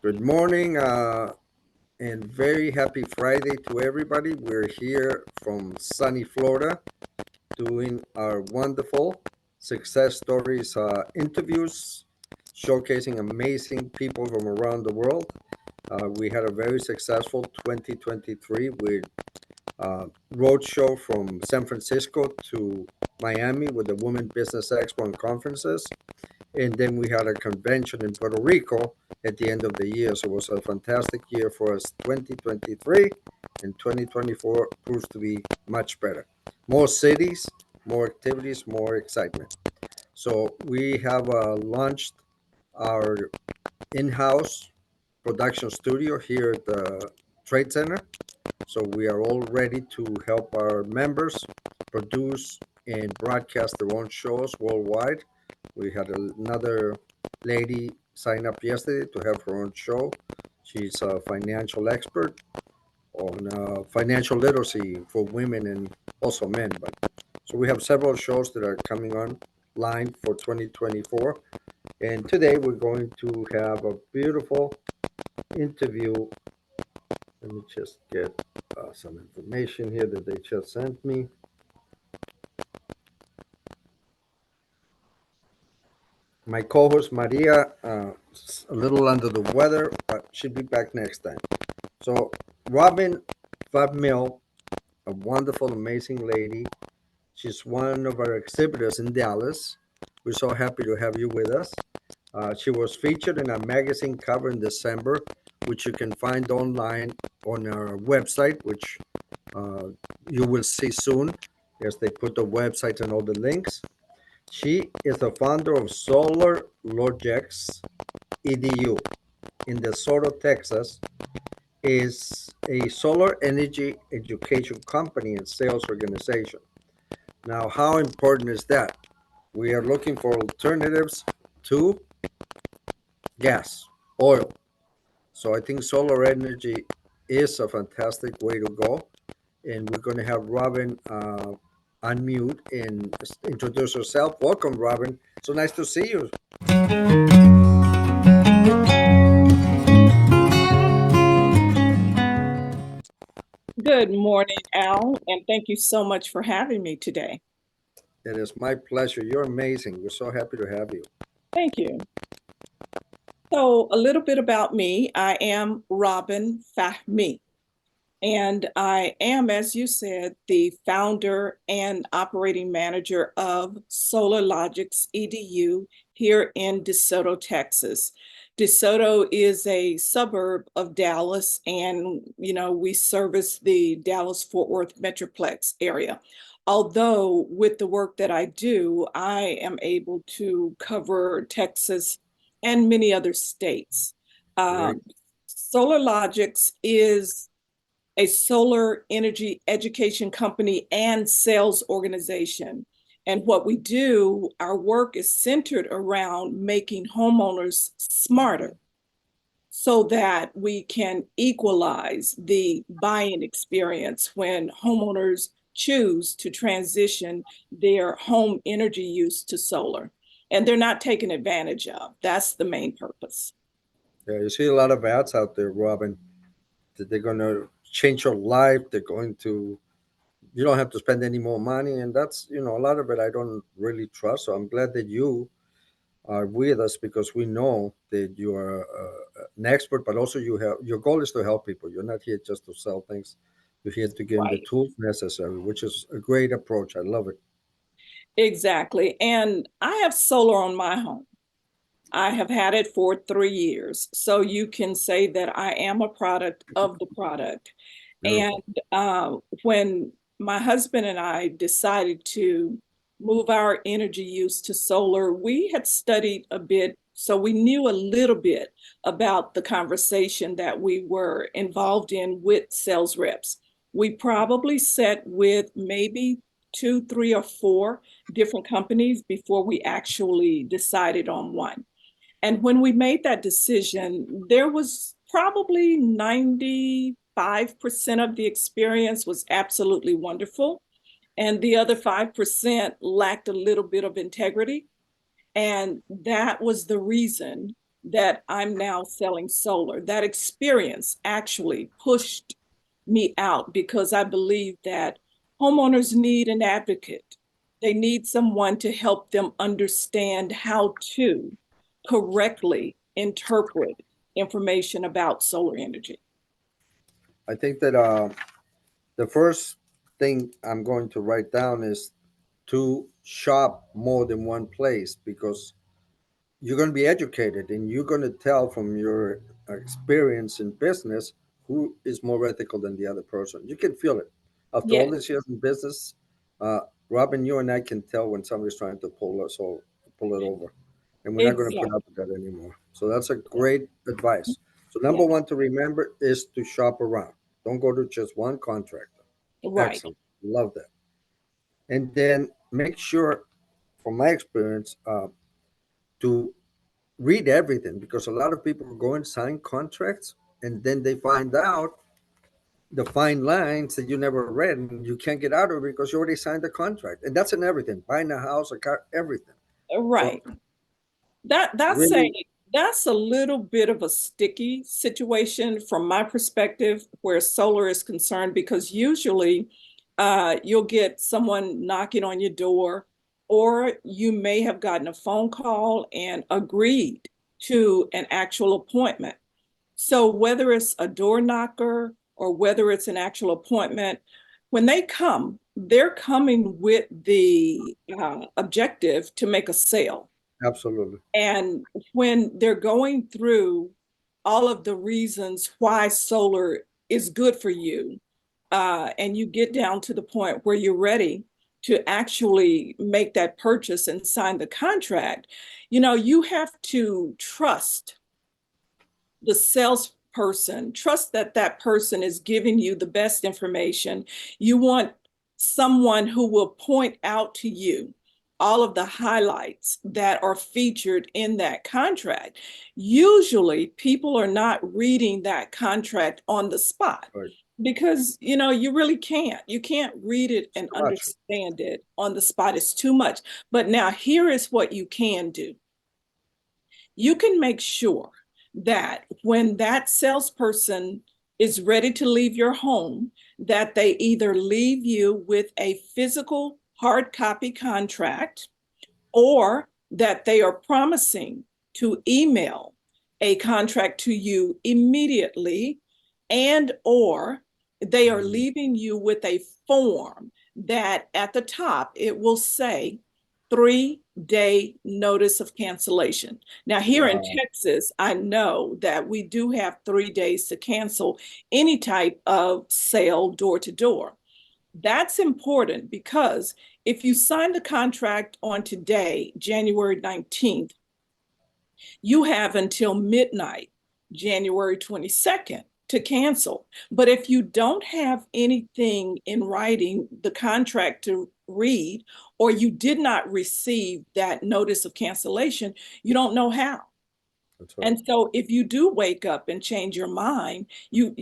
Good morning and very happy Friday to everybody. We're here from sunny Florida doing our wonderful success stories interviews, showcasing amazing people from around the world. We had a very successful 2023 with roadshow from San Francisco to Miami with the Women Business Expo and conferences. And then we had a convention in Puerto Rico at the end of the year. So it was a fantastic year for us, 2023, and 2024 proves to be much better. More cities, more activities, more excitement. So we have launched our in-house production studio here at the Trade Center. So we are all ready to help our members produce and broadcast their own shows worldwide. We had another lady sign up yesterday to have her own show. She's a financial expert on financial literacy for women and also men. So we have several shows that are coming online for 2024. And today we're going to have a beautiful interview. Let me just get some information here that they just sent me. My co-host Maria, a little under the weather, but she'll be back next time. So Robin Fahmi, a wonderful, amazing lady. She's one of our exhibitors in Dallas. We're so happy to have you with us. She was featured in a magazine cover in December, which you can find online on our website, which you will see soon as they put the website and all the links. She is the founder of Solar Logexs EDU in DeSoto, Texas, is a solar energy education company and sales organization. Now, how important is that? We are looking for alternatives to gas, oil. So I think solar energy is a fantastic way to go. And we're going to have Robin unmute and introduce herself. Welcome, Robin. So nice to see you. Good morning, Al, and thank you so much for having me today. It is my pleasure. You're amazing. We're so happy to have you. Thank you. So, a little bit about me. I am Robin Fahmi, and I am, as you said, the founder and operating manager of Solar Logexs EDU here in DeSoto, Texas. DeSoto is a suburb of Dallas, and we service the Dallas-Fort Worth Metroplex area. Although with the work that I do, I am able to cover Texas and many other states. Great. Solar Logexs is a solar energy education company and sales organization. And what we do, our work is centered around making homeowners smarter so that we can equalize the buying experience when homeowners choose to transition their home energy use to solar. And they're not taken advantage of. That's the main purpose. Yeah, you see a lot of ads out there, Robin, that they're going to change your life. They're going to, you don't have to spend any more money. And that's, a lot of it I don't really trust. So I'm glad that you are with us because we know that you are an expert, but also your goal is to help people. You're not here just to sell things. You're here to give them the Right. tools necessary, which is a great approach. I love it. Exactly. And I have solar on my home. I have had it for 3 years. So you can say that I am a product of the product. Beautiful. And when my husband and I decided to move our energy use to solar, we had studied a bit. So we knew a little bit about the conversation that we were involved in with sales reps. We probably sat with maybe 2, 3, or 4 different companies before we actually decided on one. And when we made that decision, there was probably 95% of the experience was absolutely wonderful. And the other 5% lacked a little bit of integrity. And that was the reason that I'm now selling solar. That experience actually pushed me out because I believe that homeowners need an advocate. They need someone to help them understand how to correctly interpret information about solar energy. I think that the first thing I'm going to write down is to shop more than one place, because you're going to be educated and you're going to tell from your experience in business who is more ethical than the other person. You can feel it. After all Yes, these years in business, uh, Robin, you and I can tell when somebody's trying to pull us or pull it over, and we're not going to put exactly. up with that anymore. So that's a great advice. So Yeah, number one to remember is to shop around. Don't go to just one contractor. right, Excellent. Love that. And then make sure, from my experience, to read everything, because a lot of people go and sign contracts and then they find out the fine lines that you never read and you can't get out of it because you already signed the contract. And that's in everything, buying a house, a car, everything. So right. That's a really, that's a little bit of a sticky situation from my perspective where solar is concerned, because usually you'll get someone knocking on your door, or you may have gotten a phone call and agreed to an actual appointment. So whether it's a door knocker or whether it's an actual appointment, when they come, they're coming with the objective to make a sale. absolutely. And when they're going through all of the reasons why solar is good for you, and you get down to the point where you're ready to actually make that purchase and sign the contract, you have to trust the salesperson, trust that that person is giving you the best information. You want someone who will point out to you all of the highlights that are featured in that contract. Usually, people are not reading that contract on the spot Right. because you really can't. You can't read it It's and too much. understand it on the spot. It's too much. But now here is what you can do. You can make sure that when that salesperson is ready to leave your home, that they either leave you with a physical hard copy contract, or that they are promising to email a contract to you immediately, and or they are Mhm. leaving you with a form that at the top it will say 3-day notice of cancellation. Now, here in Wow. Texas, I know that we do have 3 days to cancel any type of sale door to door. That's important because if you sign the contract on today, January 19th, you have until midnight, January 22nd, to cancel. But if you don't have anything in writing, the contract to read, or you did not receive that notice of cancellation, you don't know how. That's right. And so if you do wake up and change your mind, you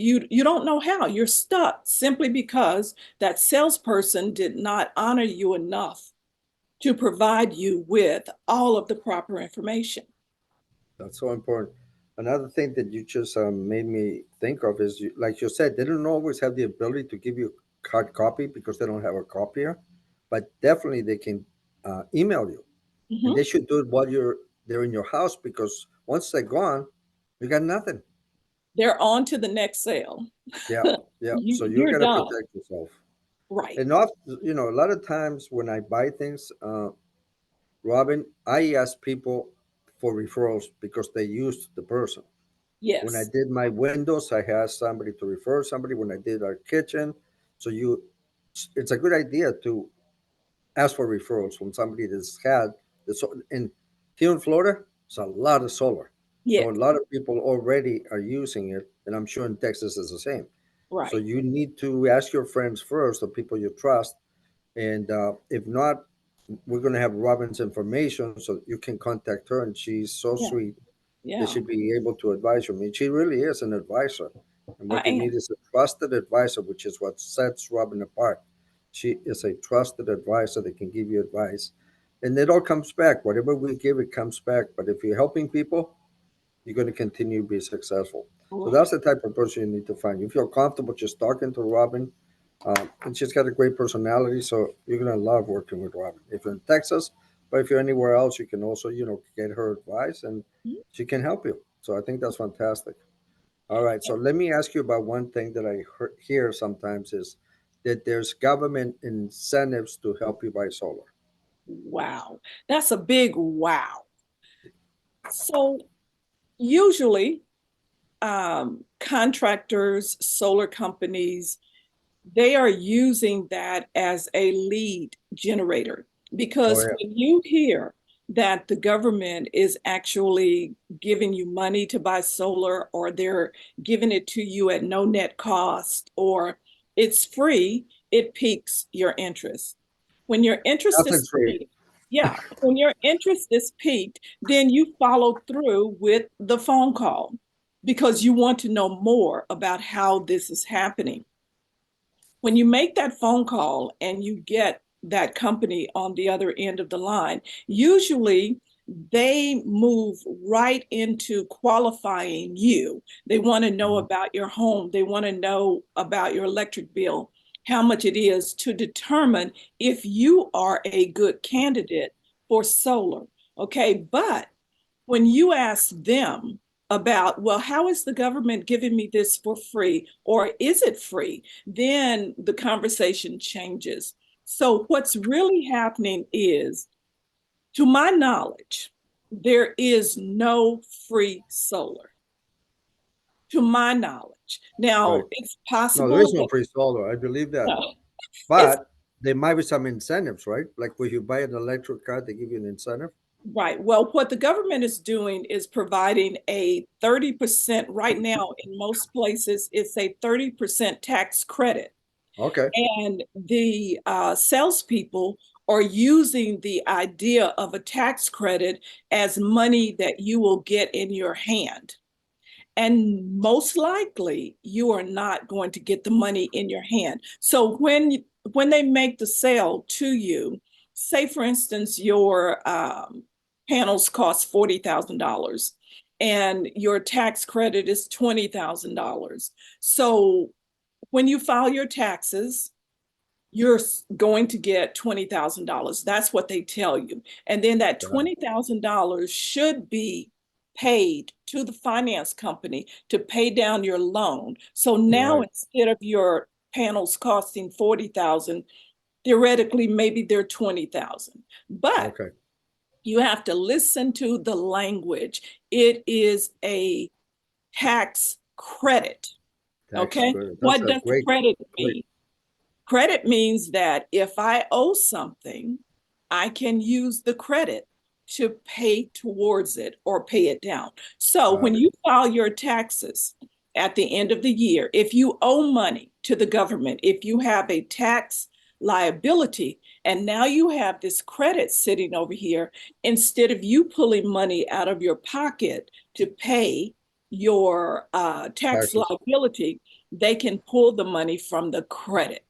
don't know how. You're stuck simply because that salesperson did not honor you enough to provide you with all of the proper information. That's so important. Another thing that you just made me think of is, like you said, they don't always have the ability to give you a hard copy because they don't have a copier, but definitely they can email you, and they Mhm. should do it while they're in your house, because once they're gone, you got nothing. They're on to the next sale. Yeah, yeah. So you You're got to done. protect yourself. Right. And often, a lot of times when I buy things, Robin, I ask people for referrals because they used the person. When I Yes. did my windows, I asked somebody to refer somebody. When I did our kitchen, so it's a good idea to ask for referrals from somebody that's had this. In here in Florida, it's a lot of solar, so Yes. a lot of people already are using it, and I'm sure in Texas is the same. So Right. you need to ask your friends first, the people you trust, and if not, we're going to have Robin's information so you can contact her, and she's so Yeah. sweet that Yeah. she'd be able to advise you. I mean, she really is an advisor. And I what you am. need is a trusted advisor, which is what sets Robin apart. She is a trusted advisor that can give you advice. And it all comes back. Whatever we give, it comes back. But if you're helping people, you're going to continue to be successful. So Right. that's the type of person you need to find. You feel comfortable just talking to Robin, and she's got a great personality, so you're going to love working with Robin. If you're in Texas, but if you're anywhere else, you can also, get her advice, and she can help you. So I think that's fantastic. All right, so let me ask you about one thing that I hear sometimes is that there's government incentives to help you buy solar. Wow. That's a big wow. So usually, contractors, solar companies, they are using that as a lead generator Oh because yeah, when you hear that the government is actually giving you money to buy solar, or they're giving it to you at no net cost, or it's free, it piques your interest. When your interest is nothing's free. piqued, yeah, when your interest is piqued, then you follow through with the phone call because you want to know more about how this is happening. When you make that phone call and you get that company on the other end of the line, usually they move right into qualifying you. They want to know Mhm. about your home, they want to know about your electric bill, how much it is, to determine if you are a good candidate for solar. Okay, but when you ask them about, well, how is the government giving me this for free? Or is it free? Then the conversation changes. So, what's really happening is, to my knowledge, there is no free solar, to my knowledge. Right. Now, it's No, there is possible no that, free solar. I believe that. no, it's But there might be some incentives, right? Like when you buy an electric car, they give you an incentive. right. Well, what the government is doing is providing a 30%, right now in most places, it's a 30% tax credit. Okay. And the salespeople are using the idea of a tax credit as money that you will get in your hand. And most likely, you are not going to get the money in your hand. So when they make the sale to you, say for instance, your panels cost $40,000 and your tax credit is $20,000. So when you file your taxes, you're going to get $20,000. That's what they tell you. And then that Got it. $20,000 should be paid to the finance company to pay down your loan. So now Right. instead of your panels costing 40,000, theoretically maybe they're 20,000. But Okay. you have to listen to the language. It is a tax credit. Tax Okay? credit. That's What a does the great, credit great. mean? Credit means that if I owe something, I can use the credit to pay towards it or pay it down. So when Got it. you file your taxes at the end of the year, if you owe money to the government, if you have a tax liability, and now you have this credit sitting over here, instead of you pulling money out of your pocket to pay your tax Taxes. liability, they can pull the money from the credit.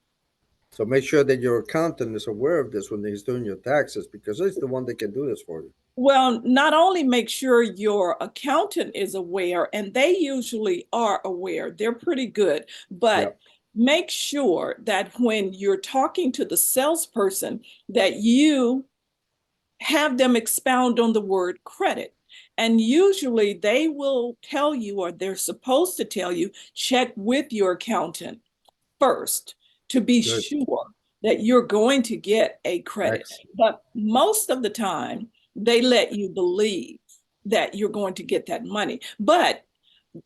So make sure that your accountant is aware of this when he's doing your taxes because he's the one that can do this for you. Well, not only make sure your accountant is aware, and they usually are aware, they're pretty good, but Yep. make sure that when you're talking to the salesperson, that you have them expound on the word credit. And usually they will tell you, or they're supposed to tell you, check with your accountant first to be Good. sure that you're going to get a credit. Excellent. But most of the time, they let you believe that you're going to get that money. But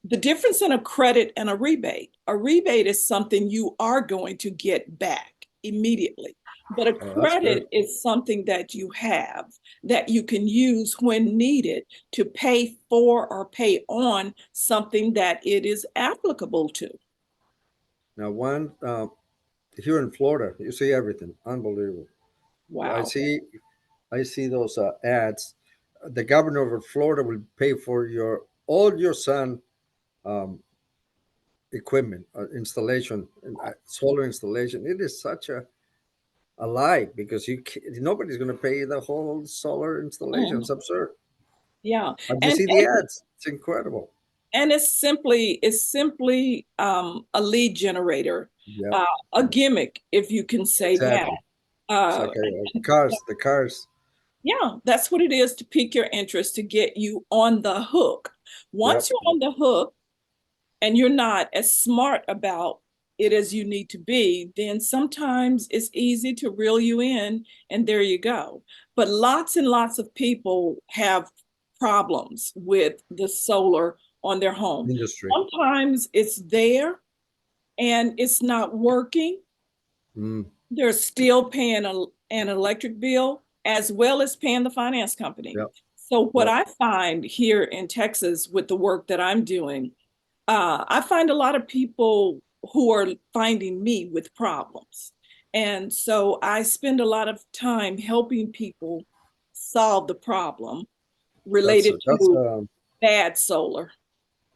the difference in a credit and a rebate is something you are going to get back immediately. But a Oh, that's good. credit is something that you have that you can use when needed to pay for or pay on something that it is applicable to. Now, one here in Florida, you see everything. Unbelievable. I Wow. see. I see those ads. The governor of Florida will pay for your all your sun um, equipment installation, solar installation. It is such a lie because nobody's going to pay the whole solar installation. Mm, It's absurd. yeah. But you And see the ads. It's incredible. And it's simply a lead generator, Yeah, a gimmick, if you can say that. exactly. It's Uh, like cars, the cars. yeah, that's what it is, to pique your interest, to get you on the hook. Once Yep. you're on the hook and you're not as smart about it as you need to be, then sometimes it's easy to reel you in, and there you go. But lots and lots of people have problems with the solar on their home. Industry. Sometimes it's there and it's not working. Mm, They're still paying an electric bill as well as paying the finance company. yep. So what Yep. I find here in Texas with the work that I'm doing, I find a lot of people who are finding me with problems. And so I spend a lot of time helping people solve the problem That's related that's to um bad solar.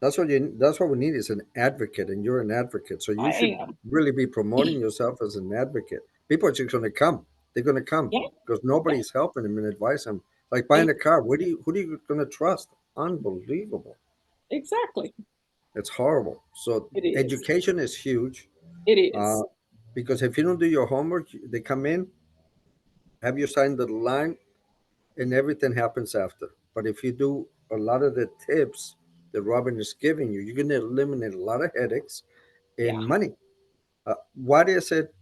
that's what we need is an advocate, and you're an advocate. So you I should am. really be promoting yourself as an advocate. People are just gonna come. They're gonna come Yeah, because yeah, nobody's helping them and advise them. Like buying a car, who do you gonna trust? Unbelievable. exactly. It's horrible. So It is. education is huge. It Uh, is. because if you don't do your homework, they come in, have you sign the line, and everything happens after. But if you do a lot of the tips that Robin is giving you, you're going to eliminate a lot of headaches Yeah. and money. What is it?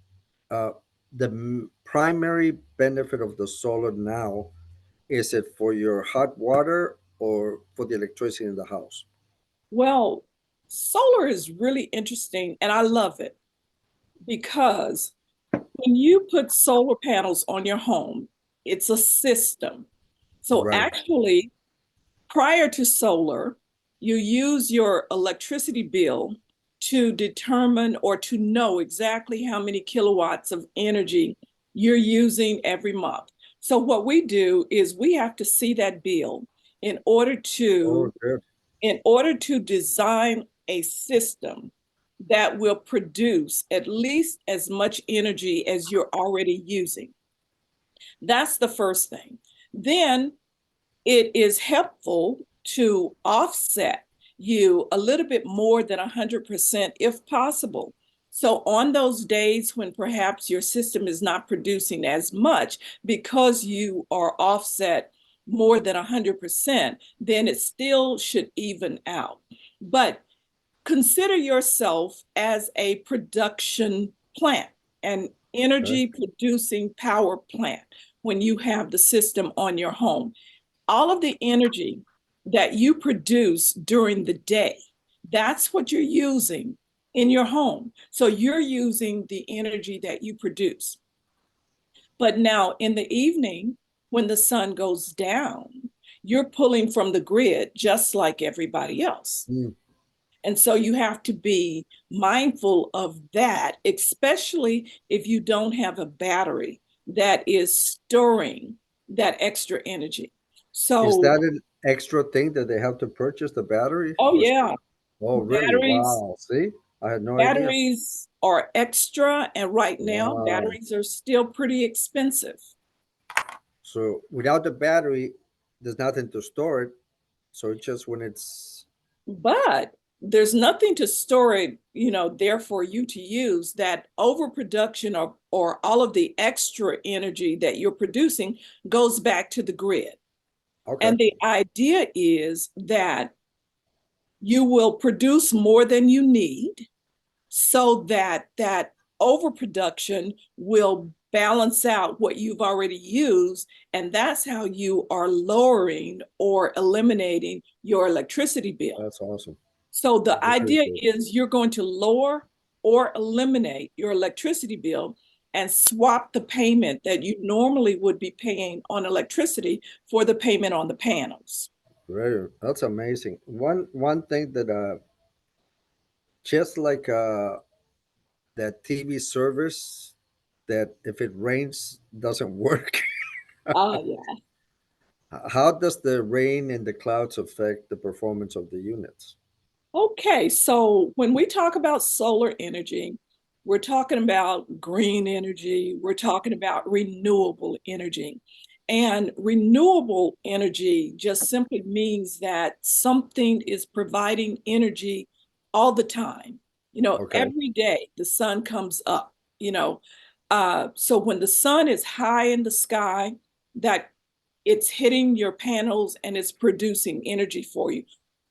The primary benefit of the solar now, is it for your hot water or for the electricity in the house? Well, solar is really interesting and I love it because when you put solar panels on your home, it's a system. So Right. actually, prior to solar, you use your electricity bill to determine or to know exactly how many kilowatts of energy you're using every month. So what we do is we have to see that bill in order Oh, to good. design a system that will produce at least as much energy as you're already using. That's the first thing. Then it is helpful to offset you a little bit more than 100% if possible. So, on those days when perhaps your system is not producing as much because you are offset more than 100%, then it still should even out. But consider yourself as a production plant, an Okay. energy producing power plant when you have the system on your home. All of the energy that you produce during the day, that's what you're using in your home. So you're using the energy that you produce. But now in the evening, when the sun goes down, you're pulling from the grid just like everybody else. Mm, And so you have to be mindful of that, especially if you don't have a battery that is storing that extra energy. is So, that an extra thing that they have to purchase the battery oh for? yeah, Oh, really? batteries Wow. See, I had no idea. batteries are extra, and right now Wow. batteries are still pretty expensive. So without the battery, there's nothing to store it. So it's just when it's But there's nothing to store it, there for you to use. That overproduction or all of the extra energy that you're producing goes back to the grid. okay. And the idea is that you will produce more than you need so that that overproduction will balance out what you've already used. And that's how you are lowering or eliminating your electricity bill. That's awesome. So the Very idea good. is you're going to lower or eliminate your electricity bill and swap the payment that you normally would be paying on electricity for the payment on the panels. Very. That's amazing. One thing that just like that TV service that if it rains doesn't work. Oh, yeah. How does the rain and the clouds affect the performance of the units? Okay, so when we talk about solar energy, we're talking about green energy, we're talking about renewable energy. And renewable energy just simply means that something is providing energy all the time. Okay. Every day the sun comes up, so when the sun is high in the sky, that it's hitting your panels and it's producing energy for you.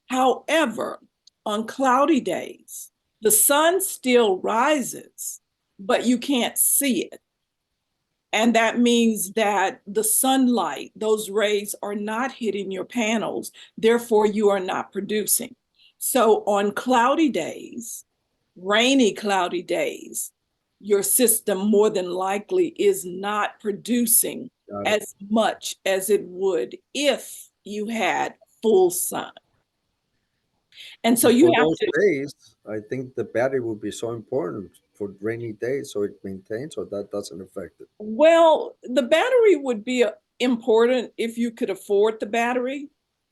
However, on cloudy days, the sun still rises, but you can't see it. And that means that the sunlight, those rays are not hitting your panels, therefore you are not producing. So on cloudy days, rainy cloudy days, your system more than likely is not producing Got it. as much as it would if you had full sun. And so And you for have those to, days, I think the battery would be so important for rainy days, so it maintains, so that doesn't affect it. well, the battery would be important if you could afford the battery.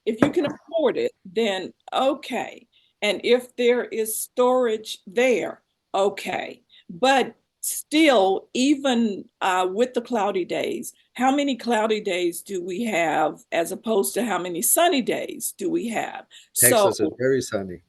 If you can afford it, then okay. And if there is storage there, okay. But still, even with the cloudy days, how many cloudy days do we have as opposed to how many sunny days do we have? So Texas is very sunny.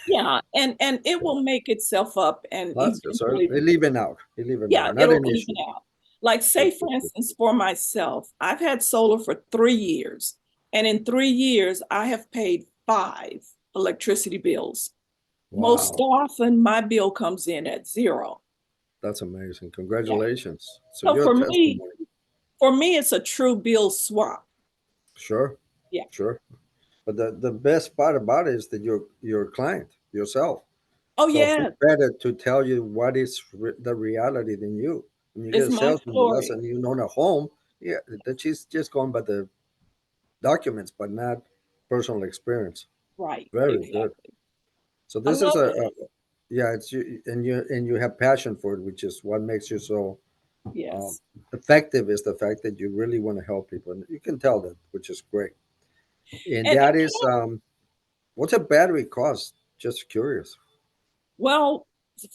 yeah, and it will make itself up and That's so eventually, it even out. It even yeah, out. Not it'll an even issue. out. Like, say, Good, for good, good. instance, for myself, I've had solar for 3 years. And in 3 years, I have paid 5 electricity bills. Most Wow, often, my bill comes in at 0. that's amazing. Yeah. Congratulations. So So your testimony. for me, it's a true bill swap. Sure, Yeah. sure. But the best part about it is that your client, yourself. Oh, So who yeah, better to tell you what is the reality than you? When you get it's a my salesman that story. doesn't even own a home, yeah, that she's just going by the documents, but not personal experience. Right. Very good. Exactly. So I this is love it. yeah, it's you, and you have passion for it, which is what makes you so um, Yes. effective. Is the fact that you really want to help people, and you can tell that, which is great. And And that is what's a battery cost? Just curious. well,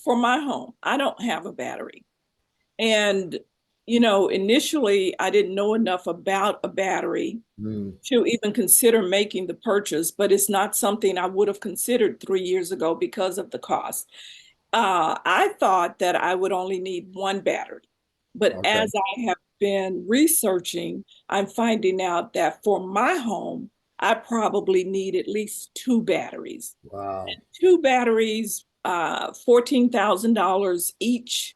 for my home, I don't have a battery. And, initially I didn't know enough about a battery Mm, to even consider making the purchase, but it's not something I would have considered 3 years ago because of the cost. I thought that I would only need one battery, but okay. as I have been researching, I'm finding out that for my home, I probably need at least two batteries. Wow. Two batteries, $14,000 each.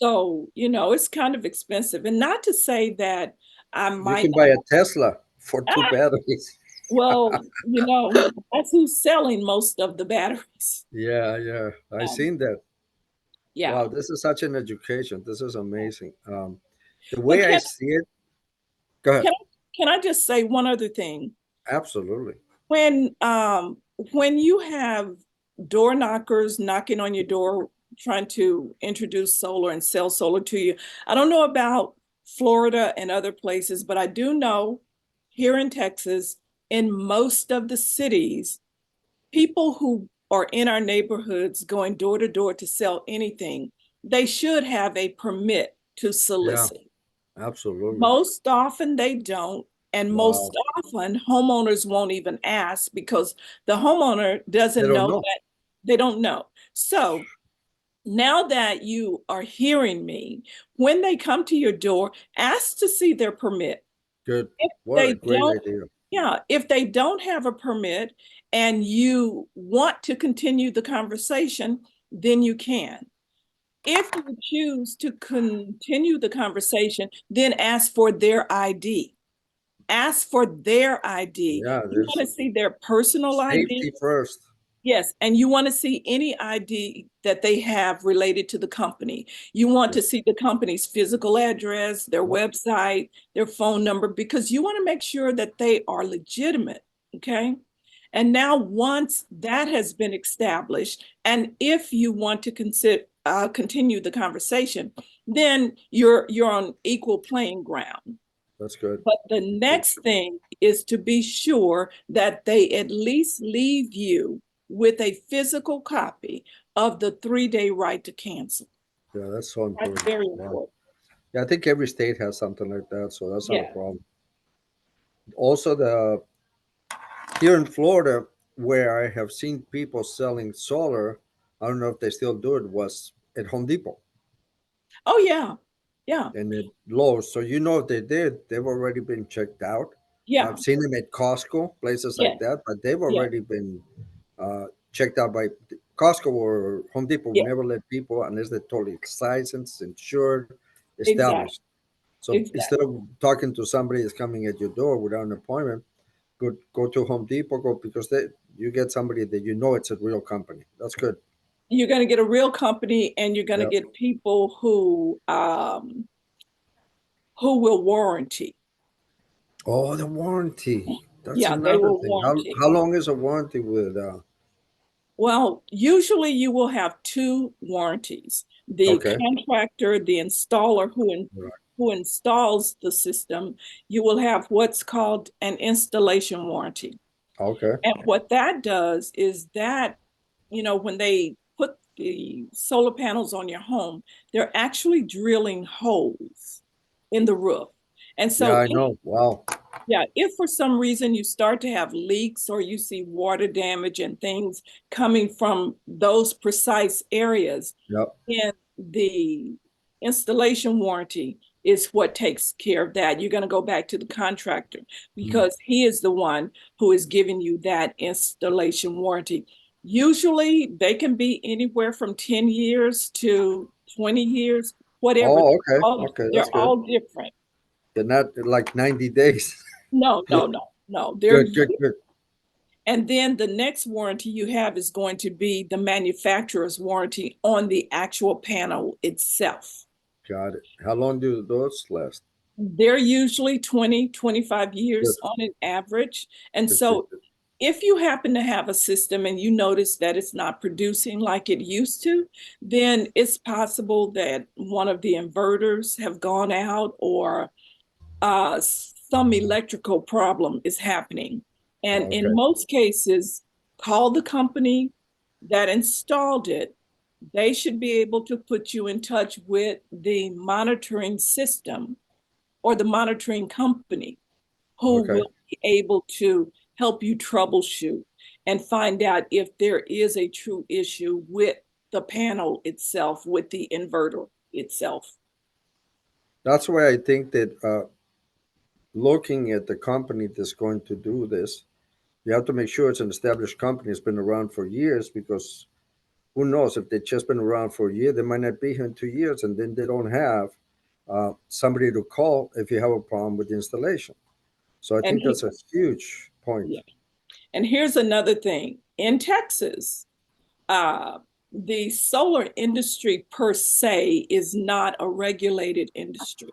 So, it's kind of expensive. And not to say that I You might can buy a Tesla for two not, batteries. well, that's who's selling most of the batteries. Yeah, yeah. I seen that. Yeah. Wow, this is such an education. This is amazing. The But way I see it, go ahead. can can I just say one other thing? Absolutely. When when you have door knockers knocking on your door trying to introduce solar and sell solar to you, I don't know about Florida and other places, but I do know here in Texas, in most of the cities, people who are in our neighborhoods going door to door to sell anything, they should have a permit to Yeah, solicit. absolutely. Most often they don't. And most Wow. often homeowners won't even ask because the homeowner They doesn't don't know know. that they don't know. So now that you are hearing me, when they come to your door, ask to see their permit. Good. If What a they great don't, idea. yeah, if they don't have a permit and you want to continue the conversation, then you can. If you choose to continue the conversation, then ask for their ID. Ask for their ID. Yeah, You there's want to see their personal ID? safety first. Yes, and you want to see any ID that they have related to the company. You want Yeah. to see the company's physical address, their Yep. website, their phone number, because you want to make sure that they are legitimate. Okay. And now, once that has been established, and if you want to consider continue the conversation, then you're on equal playing ground. That's good. But the That's good. next thing is to be sure that they at least leave you with a physical copy of the 3-day right to cancel. Yeah, that's so That's important. very Wow. important. Yeah, I think every state has something like that, so that's not a Yeah. problem. Also, the here in Florida, where I have seen people selling solar, I don't know if they still do it, was at Home Depot Oh, yeah. Yeah. and at Lowe's. So you know if they did, they've already been checked out. Yeah. I've seen them at Costco, places Yeah. like that, but they've Yeah. already been checked out by Costco or Home Depot. Will Yeah. never let people unless they're totally licensed, insured, Exactly. established. So Exactly. instead of talking to somebody that's coming at your door without an appointment, go to Home Depot, go because you get somebody that you know it's a real company. That's good. You're going to get a real company, and you're going to Yep. get people who will warranty. Oh, the warranty. That's Yeah, they another will thing. warranty. How long is a warranty with Well, usually you will have two warranties. The okay. contractor, the installer Right. who installs the system, you will have what's called an installation warranty. Okay. And what that does is that, when they put the solar panels on your home, they're actually drilling holes in the roof. And Yeah, so I know. Wow. yeah, if for some reason you start to have leaks or you see water damage and things coming from those precise areas, Yep. then the installation warranty is what takes care of that. You're going to go back to the contractor Mm. because he is the one who is giving you that installation warranty. Usually they can be anywhere from 10 years to 20 years, whatever. Oh, okay. All, Okay, that's they're good. all different. They're not like 90 days. No, no, no, no. They're Good, good, good. And then the next warranty you have is going to be the manufacturer's warranty on the actual panel itself. Got it. How long do those last? They're usually 20, 25 Good, years on an average. And good, good, so good. if you happen to have a system and you notice that it's not producing like it used to, then it's possible that one of the inverters have gone out or some electrical problem is happening. And in Okay. most cases, call the company that installed it. They should be able to put you in touch with the monitoring system or the monitoring company who Okay. will be able to help you troubleshoot and find out if there is a true issue with the panel itself, with the inverter itself. That's why I think that looking at the company that's going to do this, you have to make sure it's an established company. It's been around for years because who knows if they've just been around for a year, they might not be here in 2 years, and then they don't have somebody to call if you have a problem with the installation. So I And think that's a huge point. yeah. And here's another thing. In Texas, uh, the solar industry per se is not a regulated industry.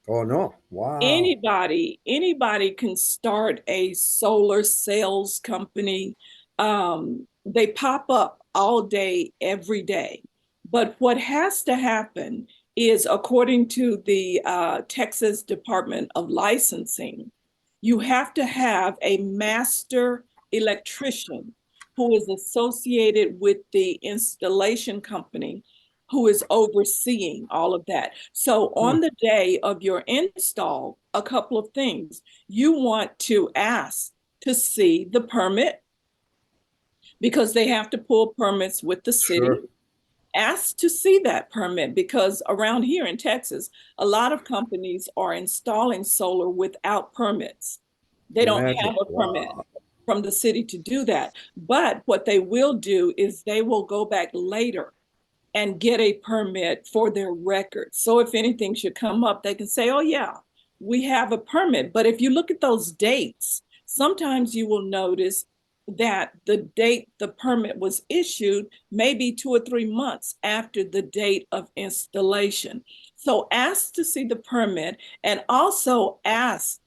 Oh no! Wow. Anybody can start a solar sales company. They pop up all day, every day. But what has to happen is, according to the Texas Department of Licensing, you have to have a master electrician who is associated with the installation company who is overseeing all of that. So Hmm. on the day of your install, a couple of things. You want to ask to see the permit because they have to pull permits with the city. Sure. Ask to see that permit because around here in Texas, a lot of companies are installing solar without permits. They don't Imagine. have a permit Wow. from the city to do that. But what they will do is they will go back later and get a permit for their records. So if anything should come up, they can say, oh, yeah, we have a permit. But if you look at those dates, sometimes you will notice that the date the permit was issued may be 2 or 3 months after the date of installation. So ask to see the permit and also ask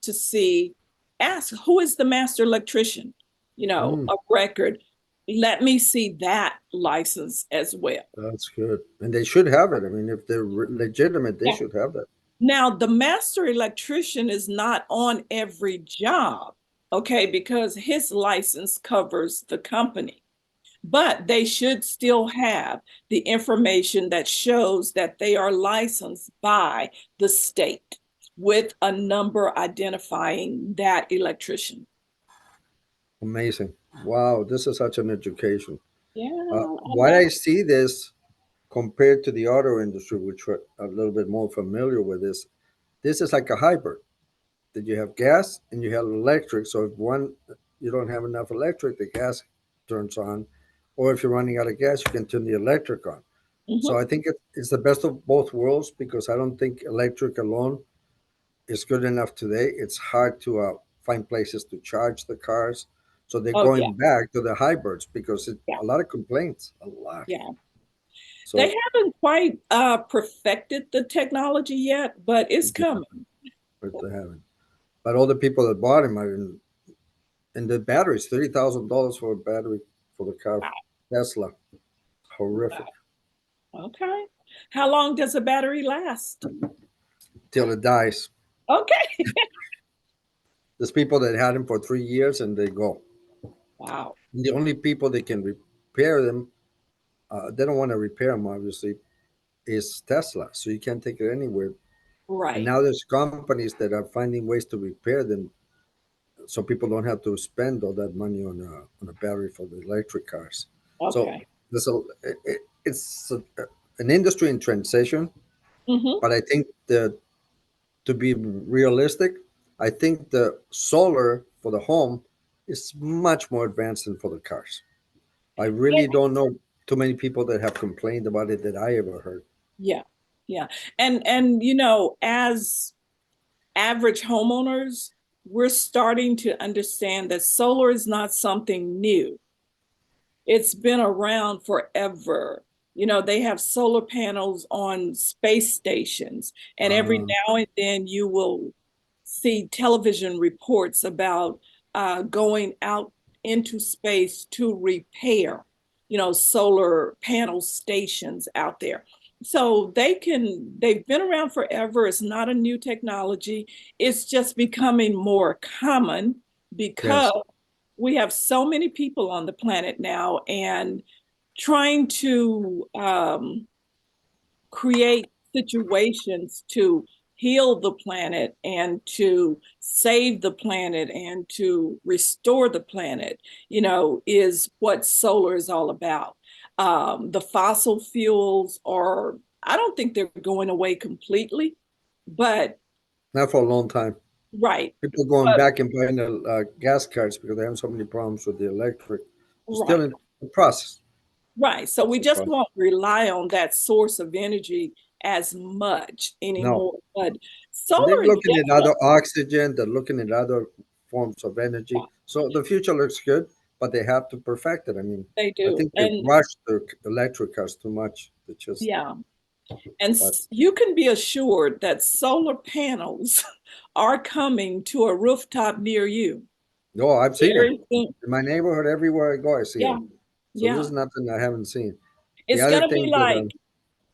who is the master electrician, Hmm. of record. Let me see that license as well. That's good. And they should have it. I mean, if they're legitimate, they Yeah. should have that. Now, the master electrician is not on every job, okay, because his license covers the company. but they should still have the information that shows that they are licensed by the state with a number identifying that electrician. Amazing. Wow, this is such an education. Yeah, I Why know. I see this compared to the auto industry, which we're a little bit more familiar with, this is like a hybrid. That you have gas and you have electric. So if one you don't have enough electric, the gas turns on, or if you're running out of gas, you can turn the electric on. So Mhm. I think it's the best of both worlds because I don't think electric alone is good enough today. It's hard to find places to charge the cars. So they're Oh, yeah, going back to the hybrids because yeah, a lot of complaints, a lot. yeah. They So haven't quite perfected the technology yet, but it's yeah, coming. but they haven't. But all the people that bought them are in, and the batteries, $30,000 for a battery for the car, Wow, Tesla, horrific. wow. Okay. How long does a battery last? Till it dies. Okay. There's people that had them for 3 years and they go. Wow. And the only people that can repair them, they don't want to repair them, obviously, is Tesla. So you can't take it anywhere. And Right. now there's companies that are finding ways to repair them so people don't have to spend all that money on a battery for the electric cars. So Okay. there's it's an industry in transition, Hmm. but I think that to be realistic, I think the solar for the home is much more advanced than for the cars. I really don't know too many people that have complained about it that I ever heard. Yeah. Yeah. And as average homeowners, we're starting to understand that solar is not something new. It's been around forever. They have solar panels on space stations, and every Uh, now and then you will see television reports about going out into space to repair, solar panel stations out there. So they've been around forever. It's not a new technology. It's just becoming more common because yes. we have so many people on the planet now, and trying to create situations to heal the planet and to save the planet and to restore the planet, is what solar is all about. The fossil fuels are, I don't think they're going away completely, but Not for a long time. right, People going but back and buying the gas cars because they have so many problems with the electric. It's still right. in the process. Right. So It's we a just process. won't rely on that source of energy as much No. anymore. But And they're solar is looking at other definitely, oxygen, they're looking at other forms of energy. So the future looks good, but they have to perfect it. I mean, they I do. think they've And rushed the electric cars too much. They just, yeah, and but you can be assured that solar panels are coming to a rooftop near you no, I've seen them very soon. in my neighborhood. Everywhere I go, I see Yeah, them. So this yeah. is nothing I haven't seen. The It's other gonna be thing that, like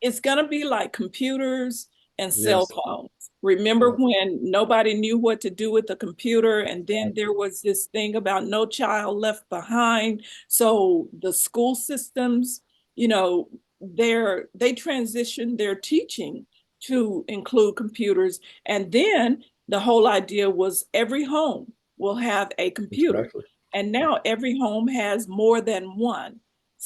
it's going to be like computers and cell yes, phones. Remember yeah, when nobody knew what to do with the computer, and then there was this thing about no child left behind? So the school systems, they transitioned their teaching to include computers. And then the whole idea was every home will have a computer. exactly. And now every home has more than one.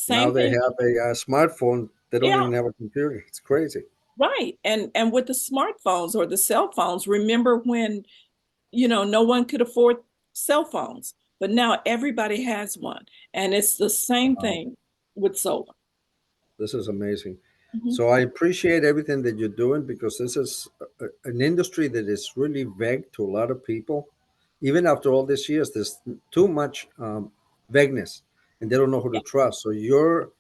Now Same they thing. have a smartphone. They don't Yeah. even have a computer. It's crazy. Right. And with the smartphones or the cell phones, remember when, no one could afford cell phones, but now everybody has one. And it's the same Wow. thing with solar. This is amazing. Mhm. So I appreciate everything that you're doing because this is an industry that is really vague to a lot of people. Even after all these years, there's too much vagueness, and they don't know who to Yeah. trust. So your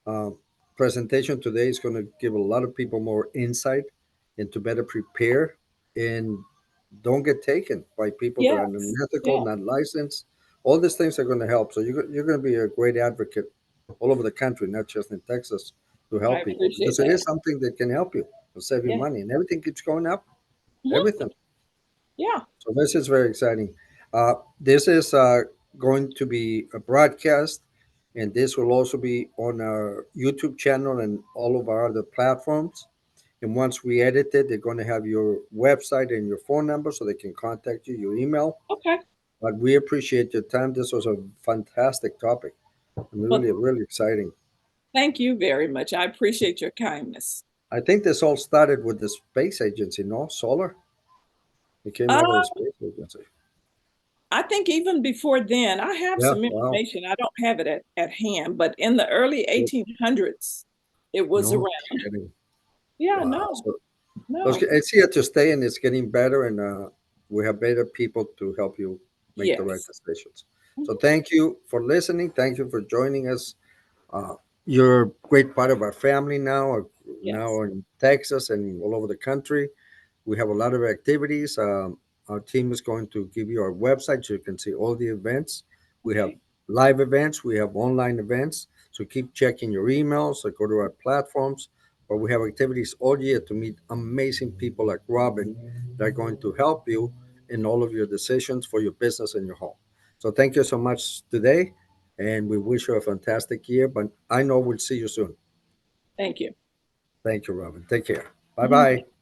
uh, presentation today is going to give a lot of people more insight and to better prepare and don't get taken by people that are Yes. unethical, Yeah. not licensed. All these things are going to help. So you're going to be a great advocate all over the country, not just in Texas, to I help people appreciate because it that. is something that can help you to save you Yeah. money, and everything keeps going up. Mhm. Everything. Yeah. So this is very exciting. This is going to be a broadcast, And this will also be on our YouTube channel and all of our other platforms. And once we edit it, they're going to have your website and your phone number so they can contact you, your email. Okay. But we appreciate your time. This was a fantastic topic and Well, really, really exciting. thank you very much. I appreciate your kindness. I think this all started with the space agency, no? Solar? It came Uh, out of the space agency. I think even before then, I have Yeah, some wow. information. I don't have it at hand, but in the early 1800s, it was No around. kidding. Yeah, Wow. no, So no. it's here to stay and it's getting better, and we have better people to help you make the right Yes. decisions. So Mhm. thank you for listening. Thank you for joining us. Uh, you're a great part of our family now Yes. in Texas and all over the country. We have a lot of activities. Our team is going to give you our website so you can see all the events. We have Okay. live events, we have online events. So keep checking your emails or go to our platforms. But we have activities all year to meet amazing people like Robin that are going to help you in all of your decisions for your business and your home. So thank you so much today. And we wish you a fantastic year. But I know we'll see you soon. Thank you. Thank you, Robin. Take care. Bye Mhm. bye.